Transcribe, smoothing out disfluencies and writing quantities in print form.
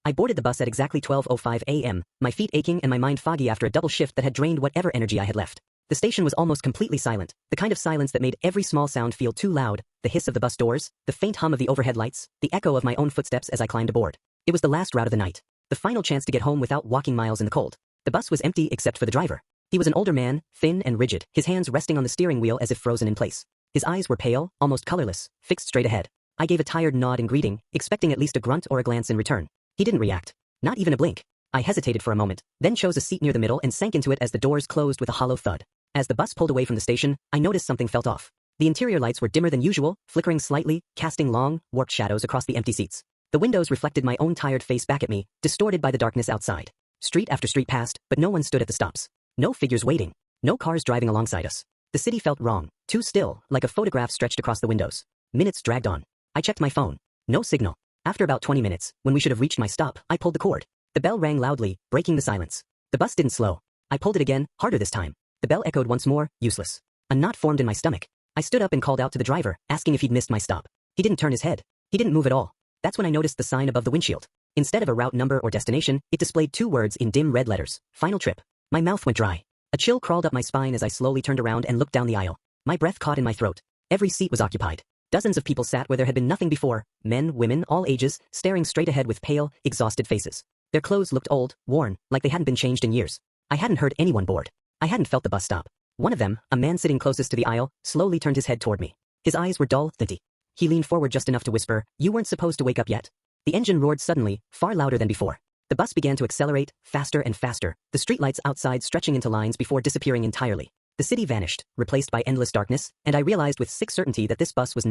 I boarded the bus at exactly 12:05 a.m., my feet aching and my mind foggy after a double shift that had drained whatever energy I had left. The station was almost completely silent, the kind of silence that made every small sound feel too loud, the hiss of the bus doors, the faint hum of the overhead lights, the echo of my own footsteps as I climbed aboard. It was the last route of the night, the final chance to get home without walking miles in the cold. The bus was empty except for the driver. He was an older man, thin and rigid, his hands resting on the steering wheel as if frozen in place. His eyes were pale, almost colorless, fixed straight ahead. I gave a tired nod in greeting, expecting at least a grunt or a glance in return. He didn't react. Not even a blink. I hesitated for a moment, then chose a seat near the middle and sank into it as the doors closed with a hollow thud. As the bus pulled away from the station, I noticed something felt off. The interior lights were dimmer than usual, flickering slightly, casting long, warped shadows across the empty seats. The windows reflected my own tired face back at me, distorted by the darkness outside. Street after street passed, but no one stood at the stops. No figures waiting. No cars driving alongside us. The city felt wrong, too still, like a photograph stretched across the windows. Minutes dragged on. I checked my phone. No signal. After about 20 minutes, when we should have reached my stop, I pulled the cord. The bell rang loudly, breaking the silence. The bus didn't slow. I pulled it again, harder this time. The bell echoed once more, useless. A knot formed in my stomach. I stood up and called out to the driver, asking if he'd missed my stop. He didn't turn his head. He didn't move at all. That's when I noticed the sign above the windshield. Instead of a route number or destination, it displayed 2 words in dim red letters. Final trip. My mouth went dry. A chill crawled up my spine as I slowly turned around and looked down the aisle. My breath caught in my throat. Every seat was occupied. Dozens of people sat where there had been nothing before, men, women, all ages, staring straight ahead with pale, exhausted faces. Their clothes looked old, worn, like they hadn't been changed in years. I hadn't heard anyone board. I hadn't felt the bus stop. One of them, a man sitting closest to the aisle, slowly turned his head toward me. His eyes were dull, flinty. He leaned forward just enough to whisper, "You weren't supposed to wake up yet?" The engine roared suddenly, far louder than before. The bus began to accelerate, faster and faster, the streetlights outside stretching into lines before disappearing entirely. The city vanished, replaced by endless darkness, and I realized with sick certainty that this bus was not